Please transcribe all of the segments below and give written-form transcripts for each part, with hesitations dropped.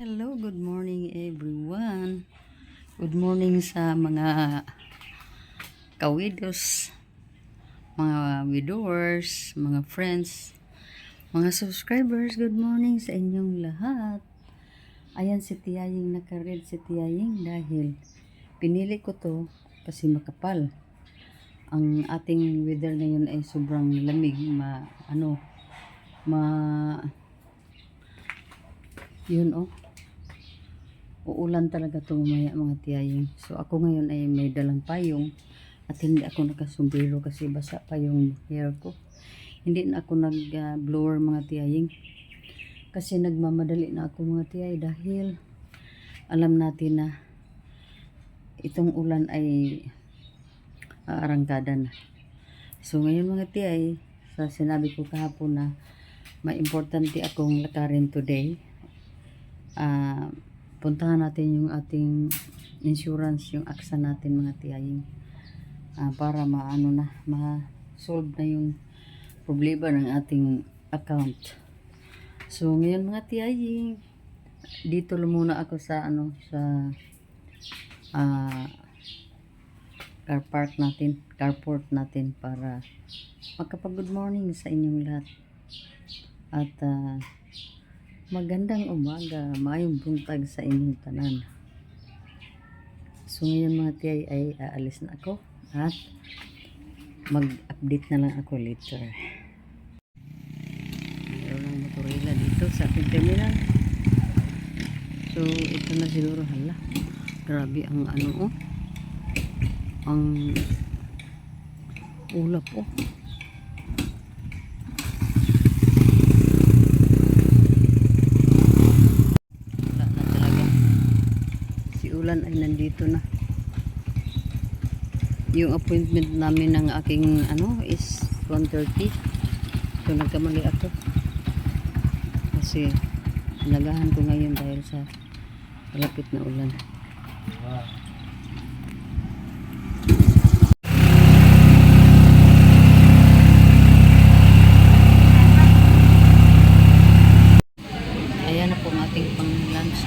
Hello, good morning everyone. Good morning sa mga kawidos, mga widowers, mga friends, mga subscribers. Good morning sa inyong lahat. Ayan si Tiyaying, naka-red si Tiyaying dahil pinili ko to kasi makapal. Ang ating weather ngayon ay sobrang lamig, yun uulan talaga ito mamaya mga Tiyaying. So ako ngayon ay may dalang payong at hindi ako nakasumbrero kasi basa pa yung hair ko. Hindi na ako nag-blower mga Tiyaying kasi nagmamadali na ako mga Tiyay dahil alam natin na itong ulan ay aarangkada na. So ngayon mga Tiyay, sa sinabi ko kahapon na may importante akong lakarin today. Puntahan natin yung ating insurance, yung AXA natin mga Tiyaying, para ma-solve na yung problema ng ating account. So ngayon mga Tiyaying, dito muna ako sa carport natin para magkapag good morning sa inyong lahat at magandang umaga, mayong buntag sa inyong tanan. So ngayon mga Tiyay ay aalis na ako at mag-update na lang ako later. Mayroon ng motorila dito sa ating terminal. So ito na siguro, hala, grabe ang ang ulap ulan ay nandito na. Yung appointment namin ng aking is 1:30. So nagkamali ako kasi nagahan ko ngayon dahil sa malapit na ulan. Ayan na po ang ating pang lunch,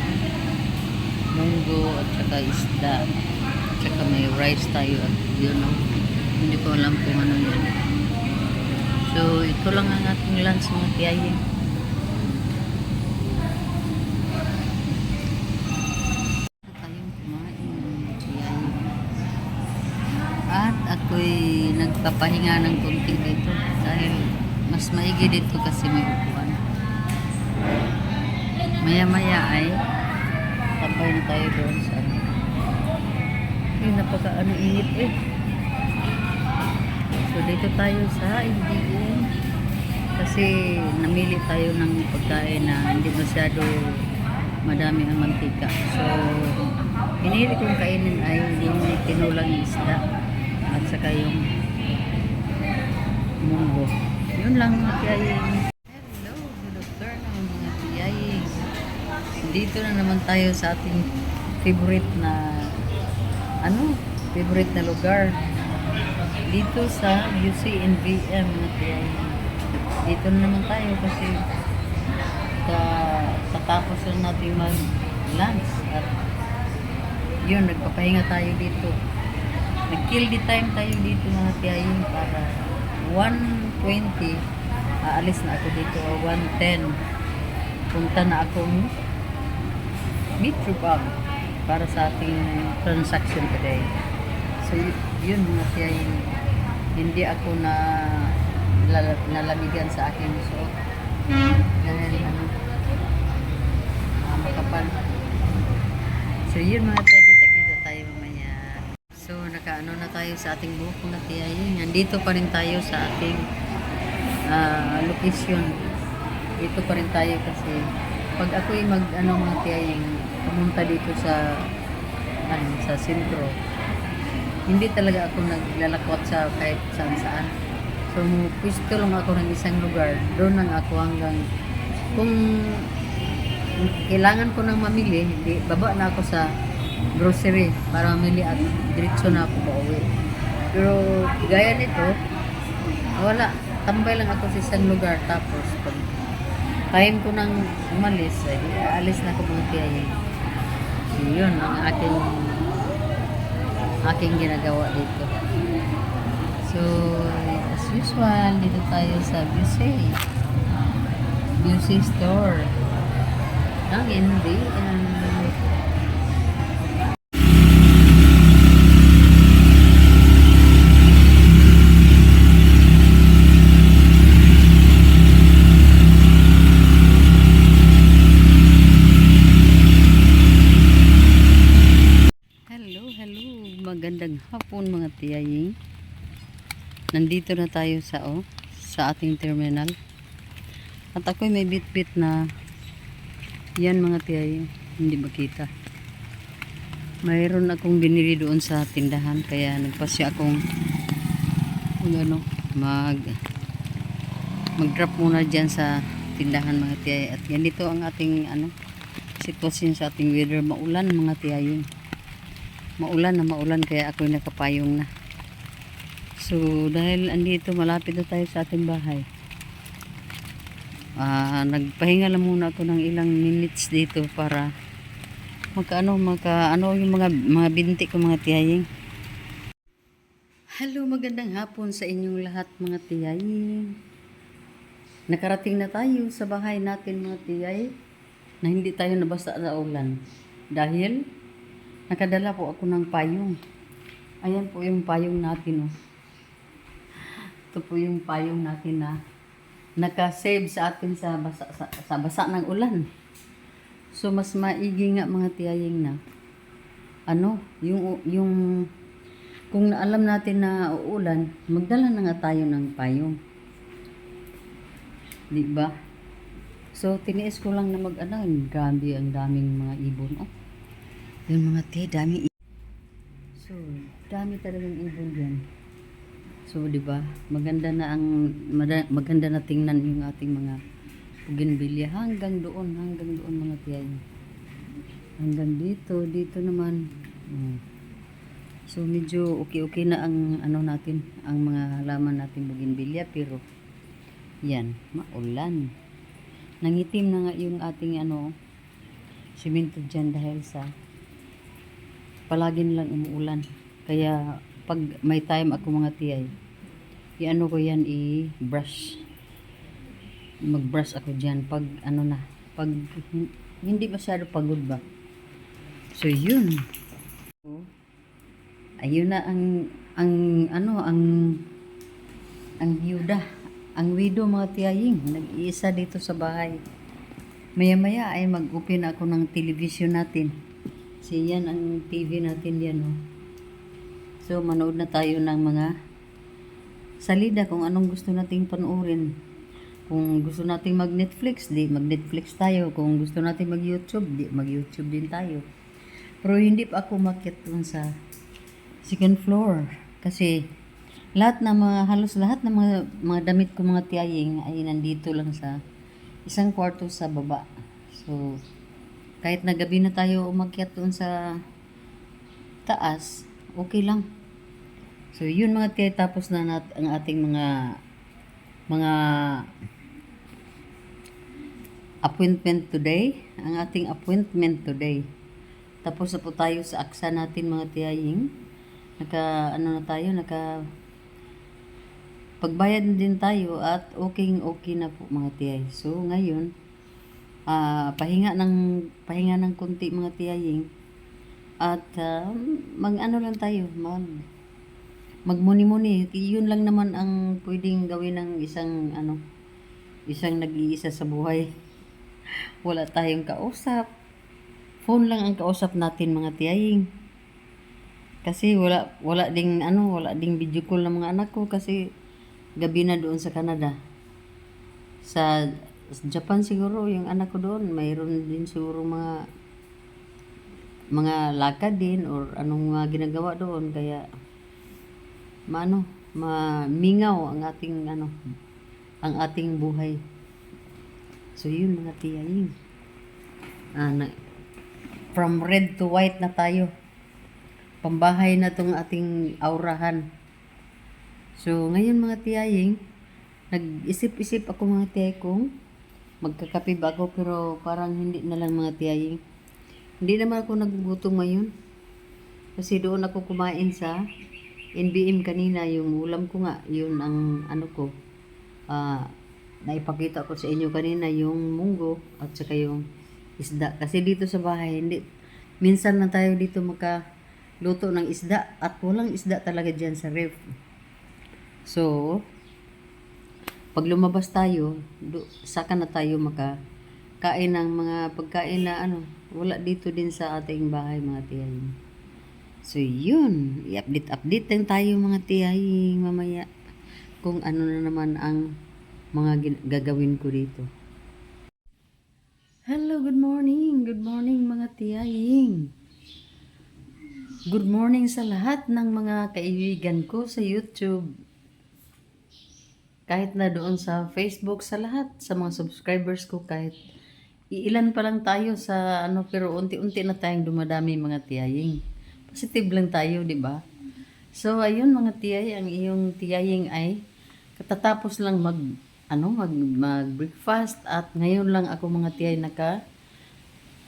munggo at saka isda at saka may rice tayo at yun hindi ko alam kung ano yan. So ito lang ang ating lunch mga Tiyaying. Tayong kumain mga Tiyaying at ako'y nagpapahinga ng konti dito dahil mas maigi dito kasi may upuan. Maya maya ay tambay na tayo doon sa init So dito tayo sa MDM kasi namili tayo ng pagkain na hindi masyado madami ang mantika. So pinili kong kainin ay yung tinulang isda at saka yung munggo. Yun lang mga Tiyaying. Hello, good afternoon mga Tiyaying. Dito na naman tayo sa ating favorite na lugar dito sa UCNVM mga Tiyaying. Dito na naman tayo kasi tatapos na natin mag lunch at yun, nagpapahinga tayo dito, nag-kill the time tayo dito mga Tiyaying para 1:20 aalis na ako dito o 1:10 punta na akong Metro Bank para sa ating transaction today. So yun mga Tiyaying, hindi ako nalamigan sa aking suot dahil makapal. So yun mga Tiyaying, kita tayo mamaya. So nakaano na tayo sa ating buhok mga Tiyaying. Nandito pa rin tayo sa ating location. Dito pa rin tayo kasi pag ako'y mga Tiyaying pumunta dito sa sentro, hindi talaga ako naglalakwat sa kahit saan. So pwesto lang ako ng isang lugar, doon lang ako hanggang kung kailangan ko nang mamili, baba na ako sa grocery para mamili at diretso na ako pauwi. Pero gaya nito, wala, tambay lang ako sa isang lugar tapos time ko nang umalis, ay alis na ako mga tiyaying. So, yun ang aking ginagawa dito. So, as usual, dito tayo sa Busey store. Ang hindi, hello, magandang hapon mga tiyaying. Nandito na tayo sa ating terminal. At ako'y may bit-bit na yan mga tiyaying, hindi makita. Mayroon akong binili doon sa tindahan, kaya nagpasya akong mag-drop muna dyan sa tindahan mga tiyay. At ganito ang ating sitwasyon sa ating weather. Maulan mga tiyaying. Maulan kaya ako'y nakapayong na. So dahil andito malapit na tayo sa ating bahay, nagpahinga lang muna ako ng ilang minutes dito para makaano yung mga binti ko mga tiyaying. Hello, magandang hapon sa inyong lahat mga tiyaying. Nakarating na tayo sa bahay natin mga tiyay, na hindi tayo nabasa sa ulan dahil nakadala po ako ng payong. Ayan po yung payong natin, oh. Ito po yung payong natin na nakasave sa atin sa basa ng ulan. So mas maigi nga mga tiyaying na yung kung alam natin na uulan, magdala na nga tayo ng payong. Di ba? So tiniis ko lang na grabe ang daming mga ibon, oh. Yung mga dami. So, dami talagang ibon diyan. So, 'di ba? Maganda na tingnan yung ating mga bougainvillea hanggang doon mga tiyay. Hanggang dito naman. So, medyo okay na ang natin, ang mga halaman natin bougainvillea, pero yan, maulan. Nangitim na nga yung ating simento diyan dahil sa palagi nilang umuulan. Kaya pag may time ako mga tiyay, ko yan i-brush. Mag-brush ako diyan pag pag hindi masyado pagod ba. So yun. Ayun na ang byuda, ang widow mga tiyaying, nag-iisa dito sa bahay. Maya-maya ay mag-open ako ng television natin. Yan ang TV natin yan, oh. So manood na tayo ng mga salida kung anong gusto nating panoorin. Kung gusto nating mag-Netflix, mag-Netflix tayo. Kung gusto nating mag-YouTube, mag-YouTube din tayo. Pero hindi pa ako umakyat dun sa second floor kasi halos lahat ng mga damit ko mga tiyaying ay nandito lang sa isang kwarto sa baba. So kahit na gabi na tayo umakyat doon sa taas, okay lang. So yun mga tiyay, tapos na ang ating mga appointment today. Ang ating appointment today. Tapos na po tayo sa aksa natin mga tiyaying. Pagbayad din tayo at okay na po mga tiyay. So ngayon, pahinga ng konti mga tiyaying at lang tayo, magmuni-muni. Yun lang naman ang pwedeng gawin ng isang nag-iisa sa buhay. Wala tayong kausap, phone lang ang kausap natin mga tiyaying, kasi wala ding video call ng mga anak ko kasi gabi na doon sa Canada. Sa Japan siguro yung anak ko doon, mayroon din siguro mga lakad din or anong mga ginagawa doon, kaya mamingaw ang ating buhay. So yun mga tiyaying, from red to white na tayo, pambahay na tong ating aurahan. So ngayon mga tiyaying, nag-isip-isip ako mga tiyay kung Magkakape ba ako pero parang hindi na lang mga tiyaying. Hindi naman ako nagugutom ngayon. Kasi doon ako kumain sa NBM kanina. Yung ulam ko nga, yun ang ano ko. Ah, naipakita ko sa inyo kanina yung munggo at saka yung isda. Kasi dito sa bahay, hindi, minsan lang tayo dito makaluto ng isda at walang isda talaga dyan sa ref. So, pag lumabas tayo, saka na tayo makakain ng mga pagkain na ano, wala dito din sa ating bahay mga tiyahin. So, yun. I-update lang tayo mga tiyahin mamaya kung ano na naman ang mga gagawin ko dito. Hello, good morning. Good morning mga tiyahing. Good morning sa lahat ng mga kaibigan ko sa YouTube. Kahit na doon sa Facebook, sa lahat, sa mga subscribers ko, kahit iilan pa lang tayo sa ano, pero unti-unti na tayong dumadami mga tiyahing. Positive lang tayo, di ba? So, ayun mga tiyay, ang iyong tiyaying ay katatapos lang mag-breakfast at ngayon lang ako mga tiyay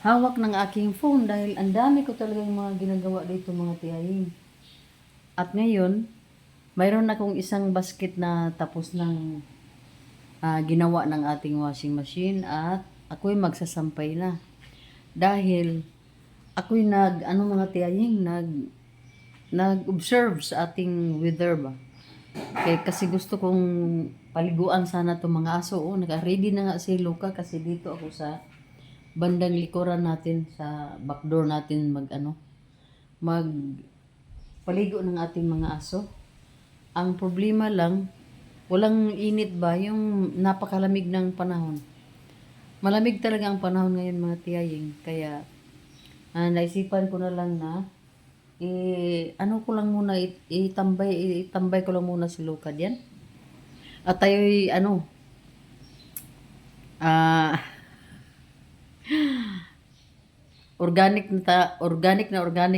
hawak ng aking phone dahil ang dami ko talagang mga ginagawa dito mga tiyaying. At ngayon, mayroon akong isang basket na tapos ng ginawa ng ating washing machine at ako'y magsasampay na. Dahil ako'y mga tiyaying, nag-observe sa ating weather ba. Kasi gusto kong paliguan sana itong mga aso. Oh, naka-ready na nga si Luca kasi dito ako sa bandang likuran natin, sa backdoor natin paligo ng ating mga aso. Ang problema lang, walang init ba, yung napakalamig ng panahon. Malamig talaga ang panahon ngayon mga tiyaying. Kaya naisipan ko na lang na itambay ko lang muna si Luca diyan. At tayo'y organic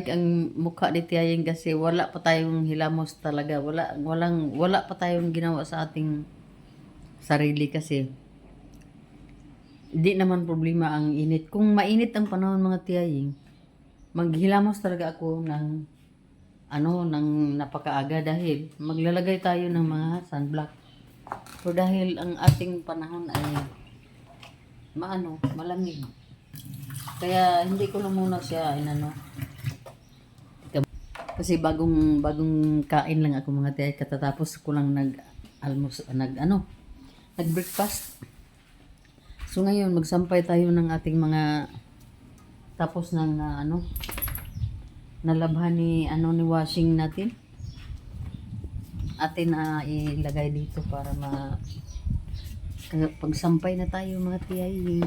ang mukha ni Tiyaying kasi wala pa tayong hilamos talaga. Wala pa tayong ginawa sa ating sarili kasi hindi naman problema ang init. Kung mainit ang panahon mga Tiyaying, maghilamos talaga ako ng napakaaga dahil maglalagay tayo ng mga sunblock. So dahil ang ating panahon ay malamig. Kaya hindi ko na muna siya kasi bagong kain lang ako mga tiyay, katatapos ko lang nag-breakfast. So ngayon magsampay tayo ng ating mga tapos ng nalabhan ni washing natin. Atin na ilagay dito para pagsampay na tayo mga tiyay.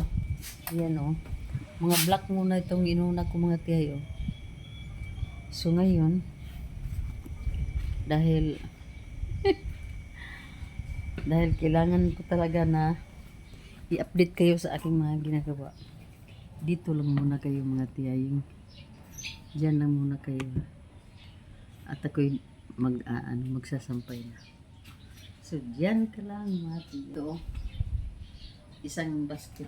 Yan mga black muna itong inuna ko mga tiyay. So ngayon dahil kailangan ko talaga na i-update kayo sa aking mga ginagawa. Dito lang muna kayo mga tiyaying. Diyan lang muna kayo. At ako'y magsasampay na. So diyan ka lang mga tito. Isang basket.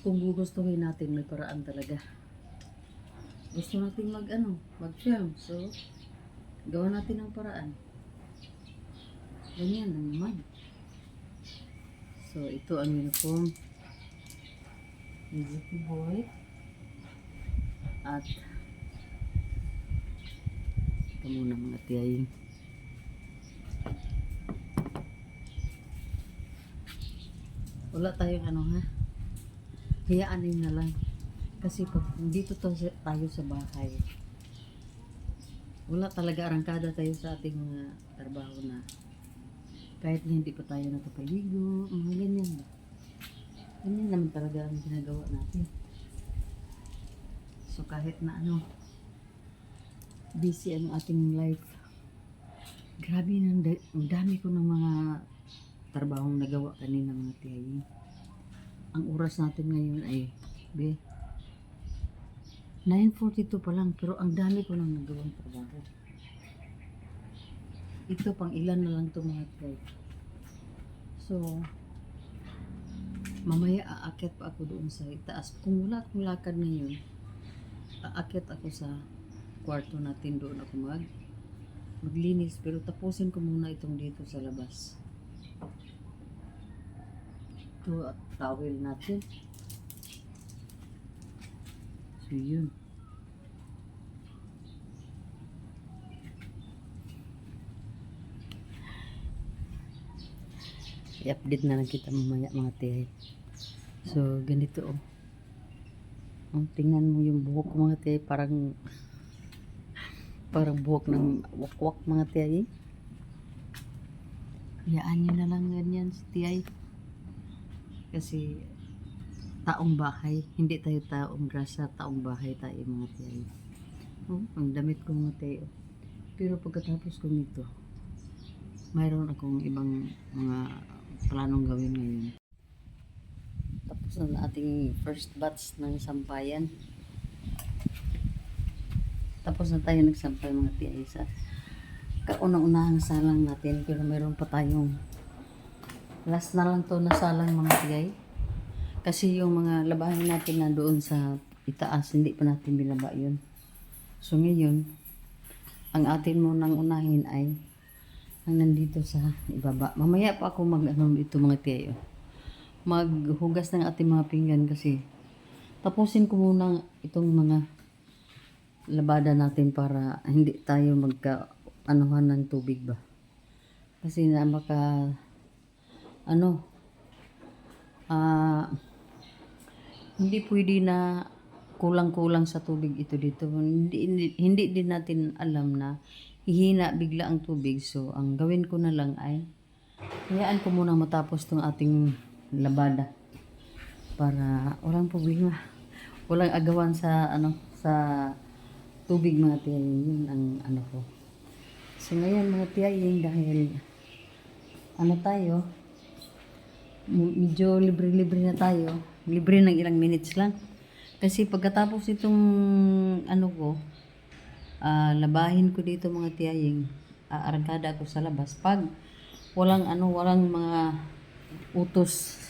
Kung gugustuhin natin, may paraan talaga. Gusto natin mag-film. So, gawa natin ang paraan. Ganyan lang naman. So, ito ang uniform ni Zippy Boy. At ito muna mga tiyaying. Wala tayong hayaan na lang. Kasi pag dito tayo sa bahay, wala talaga arangkada tayo sa ating mga trabaho na kahit hindi pa tayo nakapaligo, mga ganyan ba. Ganyan naman talaga ang ginagawa natin. So kahit na busy ang ating life, grabe ang dami ko ng mga trabahong nagawa kanina mga tiyay. Ang oras natin ngayon ay 9:42 pa lang, pero ang dami ko nang nagawang trabaho. Ito pang ilan na lang to mga guys. So, mamaya aakyat pa ako doon sa itaas. Kung wala akong lakad ngayon, aakyat ako sa kwarto natin, doon ako maglinis. Pero tapusin ko muna itong dito sa labas. Ito at towel natin. So, yun. I-update na lang kita mamaya mga tihay. So, ganito oh. Tingnan mo yung buhok ko mga tihay. Parang buhok ng wakwak mga tihay. Hayaan nyo na lang ganyan si tihay. Kasi taong bahay. Hindi tayo taong grasa. Taong bahay tayo mga tihay. Oh, ang damit ko mga tihay. Pero pagkatapos ko nito, mayroon akong ibang mga planong gawin ngayon. Tapos na ating first batch ng sampayan. Tapos na tayo nagsampay mga tiay sa kauna-unahang salang natin. Pero meron pa tayong last na lang to na salang mga tiay. Kasi yung mga labahin natin na doon sa itaas, hindi pa natin binaba yun. So ngayon, ang atin munang unahin ay ang nandito sa ibaba. Mamaya pa ako ito mga tiyo. Maghugas ng ating mga pinggan kasi tapusin ko muna itong mga labada natin para hindi tayo magka-anuhan ng tubig ba. Kasi na hindi pwede na kulang-kulang sa tubig ito dito. Hindi din natin alam na hihina bigla ang tubig. So, ang gawin ko na lang ay hayaan ko muna matapos tong ating labada para walang problema. Walang agawan sa sa tubig mga tiyayin. Yun ang ko. So, ngayon mga tiyayin dahil tayo, medyo libre-libre na tayo. Libre ng ilang minutes lang. Kasi pagkatapos itong labahin ko dito mga tiyaying, aarangkada ako sa labas. Pag walang mga utos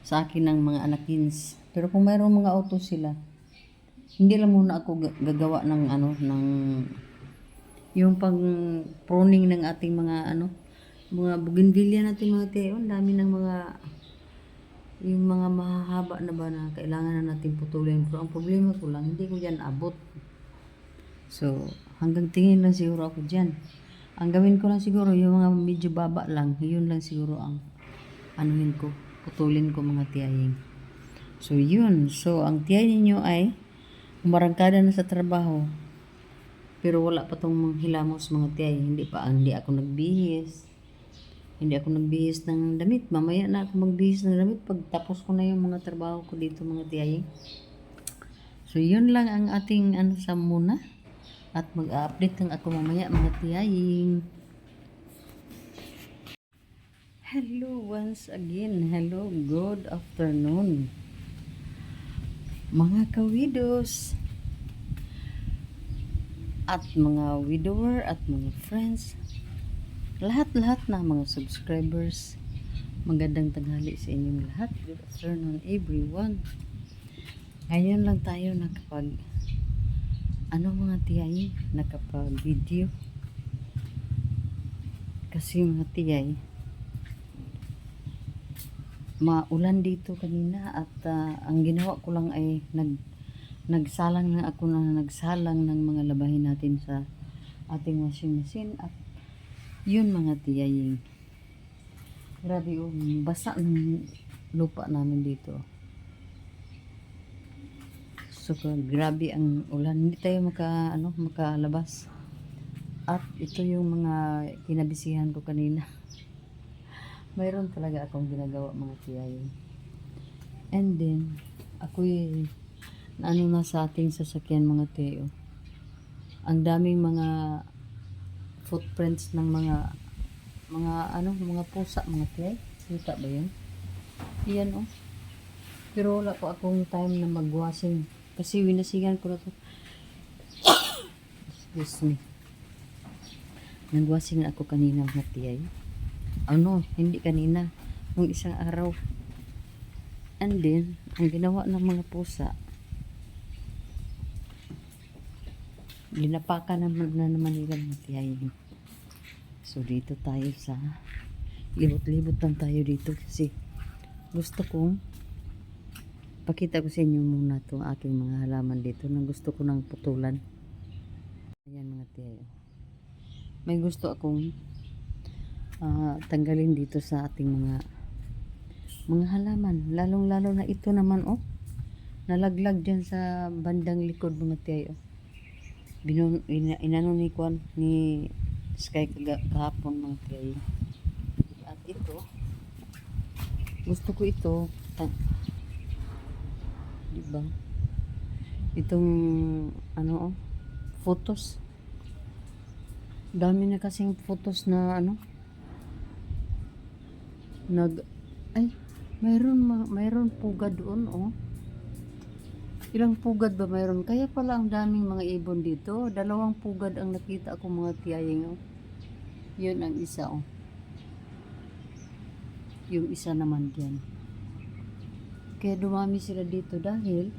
sa akin ng mga anakins. Pero kung mayroong mga utos sila, hindi lang muna ako gagawa ng yung pang pruning ng ating mga mga bougainvillea natin mga tiyayin. Dami ng mga yung mga mahahaba na ba na kailangan na natin putulin. Pero ang problema ko lang, hindi ko yan abot. So, hanggang tingin lang siguro ako dyan. Ang gawin ko lang siguro, yung mga medyo baba lang, yun lang siguro ang putulin ko mga tiyaying. So, yun. So, ang tiyayin ninyo ay umarangkada na sa trabaho. Pero wala pa tong hilamos mga tiyaying. Hindi ako nagbihis. Hindi ako nagbihis ng damit. Mamaya na ako magbihis ng damit pag tapos ko na yung mga trabaho ko dito mga tiyaying. So, yun lang ang ating sa muna. At mag-update lang ako mamaya mga tiyaying. Hello once again. Hello, good afternoon. Mga kawidos at mga widower at mga friends. Lahat-lahat na mga subscribers. Magandang tanghali sa inyong lahat. Good afternoon everyone. Ngayon lang tayo mga tiyay, nakapag-video. Kasi mga tiyay, maulan dito kanina at ang ginawa ko lang ay nagsalang ng mga labahin natin sa ating washing machine at yun mga tiyaying. Grabe basa ng lupa namin dito. So, grabe ang ulan. Hindi tayo makalabas. At ito yung mga kinabisihan ko kanina. Mayroon talaga akong ginagawa mga tiyay. And then, ako'y na sa ating sasakyan mga tiyo. Ang daming mga footprints ng mga pusa mga tiyay. Kita ba yun? Iyan Pero wala po akong time na magwashing. Kasi winasigan ko na to. Excuse me. Nagwasing na ako kanina mga tiyay. Ano, hindi kanina. Nung isang araw. And then, ang ginawa ng mga pusa, linapakan na naman nila mga tiyay. So, dito tayo sa libot-libot lang tayo dito kasi gusto kong pakita ko sa inyo muna itong aking mga halaman dito na gusto ko nang putulan. Ayan mga tiyay. May gusto akong tanggalin dito sa ating mga halaman. Lalong-lalo na ito naman nalaglag dyan sa bandang likod mga tiyay inano ni Kwan ni Sky kahapon mga tiyay. At ito gusto ko ito diba itong photos, dami na kasing photos na mayroon pugad doon ilang pugad ba mayroon, kaya pala ang daming mga ibon dito. 2 pugad ang nakita ko mga tiyaying yun ang isa yung isa naman dyan. Kaya dumami sila dito dahil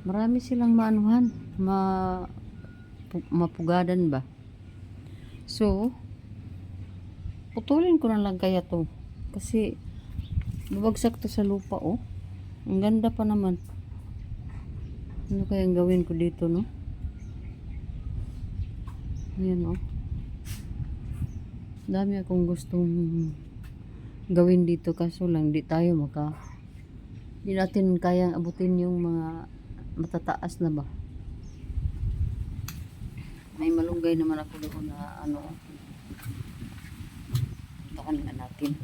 marami silang mapugadan ba. So putulin ko na lang kaya to kasi babagsak to sa lupa ang ganda pa naman. Ano kayang gawin ko dito ayan dami akong gustong gawin dito kaso lang di natin kayang abutin yung mga matataas na ba. May malunggay naman ako doon na takan nga natin.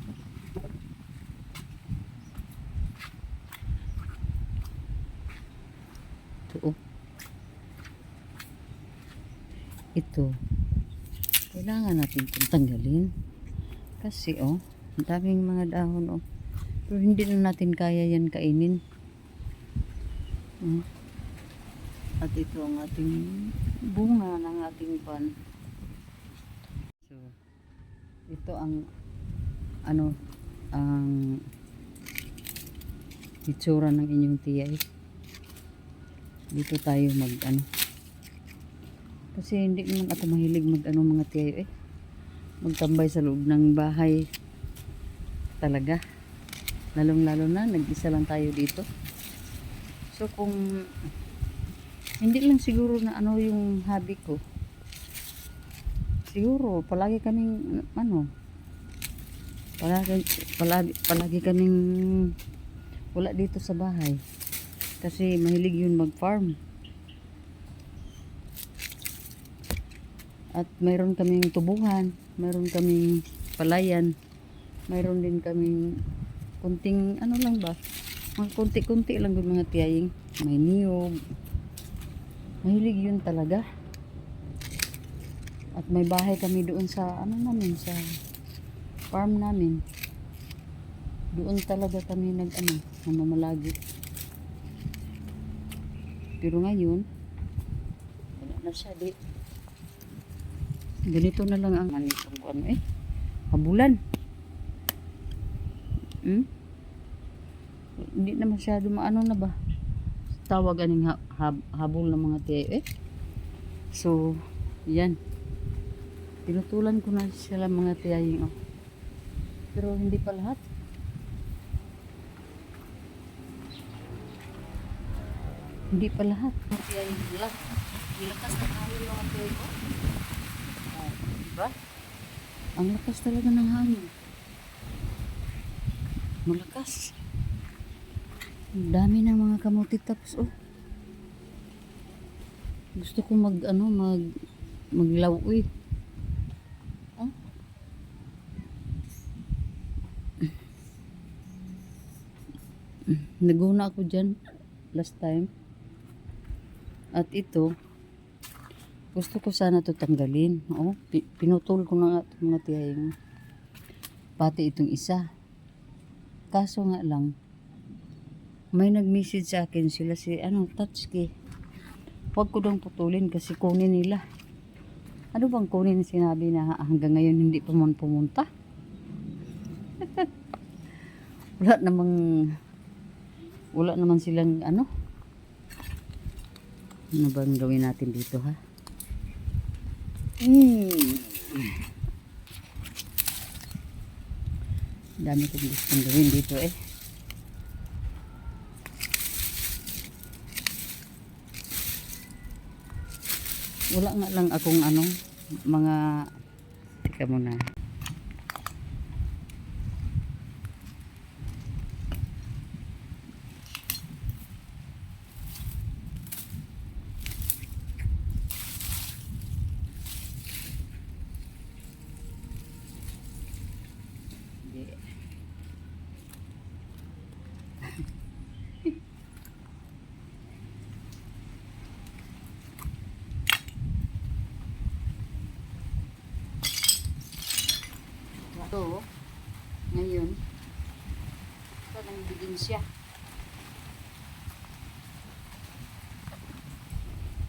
Ito kailangan natin itong tanggalin kasi ang daming mga dahon pero hindi na natin kaya yan kainin. At ito ang ating bunga ng ating pan. So ito ang ang itsura ng inyong tiyay. Dito tayo kasi hindi naman ako mahilig mga tiyayo magtambay sa loob ng bahay talaga, lalong-lalo na nag-isa lang tayo dito. So kung hindi lang siguro na yung hobby ko, siguro palagi kaming palagi kaming wala dito sa bahay kasi mahilig yun mag-farm. At mayroon kaming tubuhan, mayroon kaming palayan, mayroon din kaming kunting lang ba, mga kunti-kunti lang yung mga tiyaying, may niyog, mahilig yun talaga. At may bahay kami doon sa namin, sa farm namin, doon talaga kami namamalagi. Pero ngayon wala na siya ganito na lang ang manitong habulan. Hindi na masyado na ba tawag aning habol ng mga tiyayo So yan, pinutulan ko na sila mga tiyaying pero hindi pa lahat. Hindi pa lahat mga tiyaying ilakas na hangin mga tiyayo diba? Ang lakas talaga ng hangin, malakas. Ang dami ng mga kamuti tapos gusto ko maglawoy. Naguna ako dyan last time. At ito gusto ko sana to tanggalin. Pinutol ko na nga mga tiyayong pati itong isa. Kaso nga lang may nag-message sa akin sila si Tatsuki, huwag ko daw putulin kasi kunin nila. Ano bang kunin sinabi na hanggang ngayon hindi pa man pumunta? Wala namang, wala naman silang ano. Ano bang gawin natin dito ha? Dami kong gustong gawin dito eh. Wala nga lang akong ano, mga, teka muna. Ito, ngayon, ito ng ebidensya.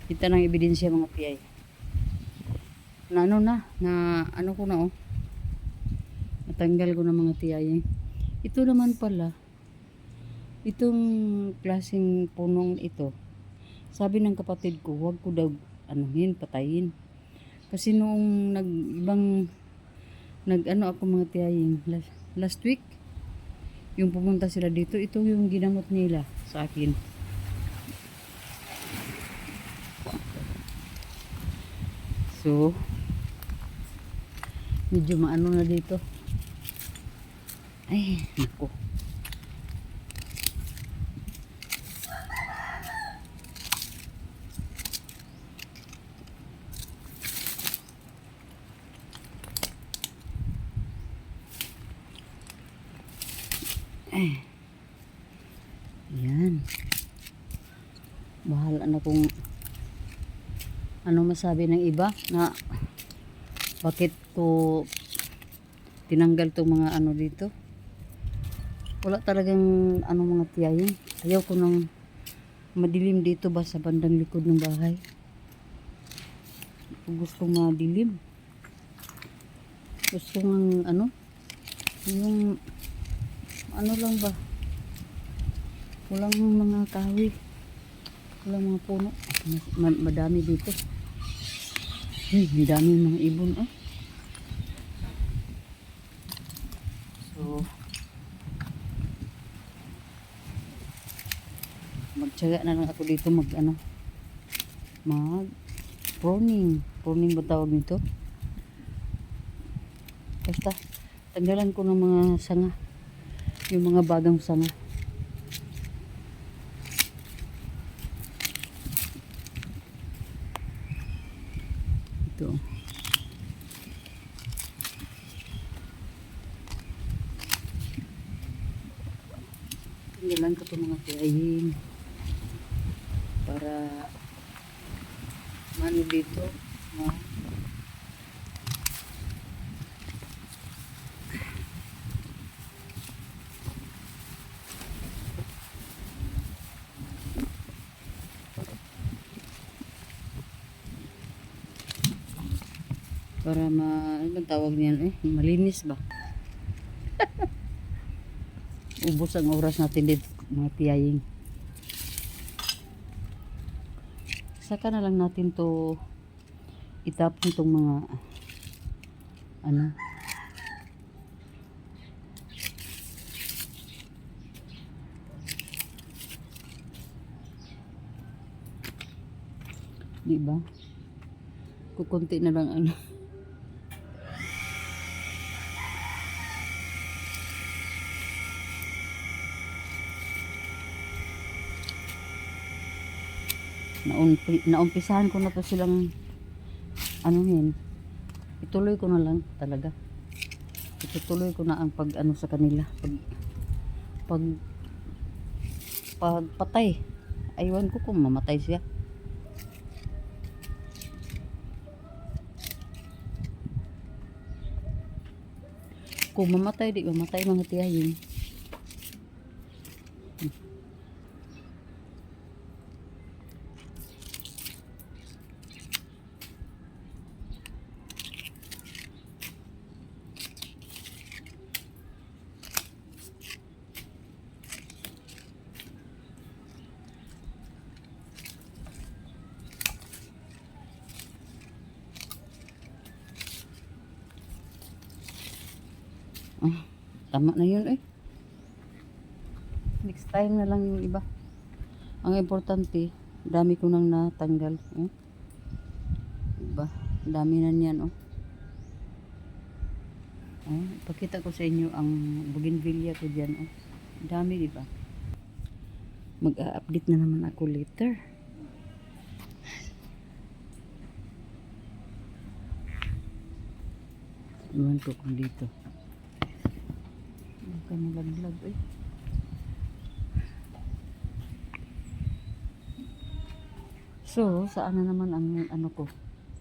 Ito ng ebidensya mga piyay. Na ano na, na ano ko na oh. Natanggal ko na mga tiyay. Ito naman pala, itong klaseng punong ito, sabi ng kapatid ko, huwag ko daw anuhin, patayin. Kasi noong nag-ano ako mga tiyaying last week, yung pumunta sila dito, ito yung ginamot nila sa akin. So, medyo maano na dito. Ay, naku. Yan. Bahala na kung ano masabi ng iba na bakit ko tinanggal tong mga ano dito. Wala talagang ano mga tiyayin. Ayaw ko nang madilim dito ba sa bandang likod ng bahay. Gusto madilim. Gusto ng ano, yung ano lang ba, walang mga kahoy, walang mga puno. Madami dito. Madami mga ibon oh. So magtiyaga na lang ako dito mag pruning ba tawag nito? Basta tanggalan ko ng mga sanga, yung mga bagang sanga. Ito tanggalan ko itong mga tiyahin para ano dito para ano bang tawag niyan malinis ba. Ubos ang oras natin dito mga tiyaying. Saka na lang natin to itapon tong mga ano diba kukunti na lang ano naumpisahan ko na to silang anuhin. Ituloy ko na lang talaga. Itutuloy ko na ang pag ano sa kanila. Pag patay. Aywan ko kung mamatay siya. Kung mamatay, di mamatay mga tiyahin. Tama na yun eh. Next time na lang yung iba. Ang importante, dami ko nang natanggal. Oh. Diba? Dami na niyan oh. Oh, ipakita ko sa inyo ang bougainvillea ko dyan oh. Dami diba? Mag-a-update na naman ako later. Iwan ko kung dito. Huwag ka nalaglag eh. So, saan na naman ang ano ko?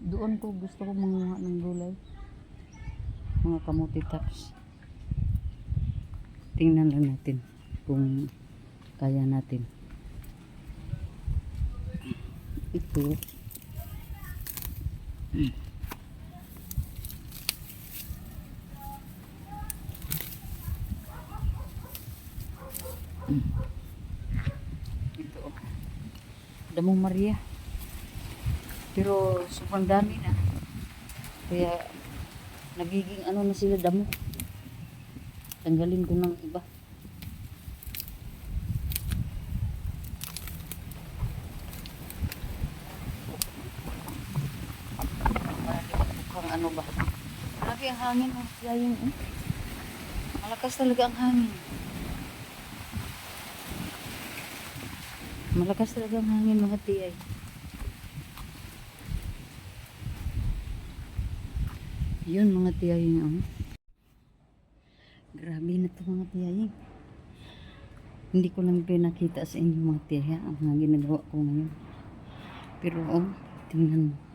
Doon ko gusto ko manguha ng gulay. Mga kamuti tops. Tingnan lang natin kung kaya natin. Ito. Ito. Damong Maria. Pero sobrang dami na. Kaya nagiging ano na sila damo. Tanggalin ko ng iba. Para di mukhang ano ba. Grabe ang hangin oh. Yayin eh. Malakas talaga ang hangin. Malakas talaga ang hangin mga tiyay. Yun mga tiyay oh. Grabe na to mga tiyay. Hindi ko lang pinakita sa inyo mga tiyay ang mga ginagawa ko ngayon. Pero oh, tingnan mo.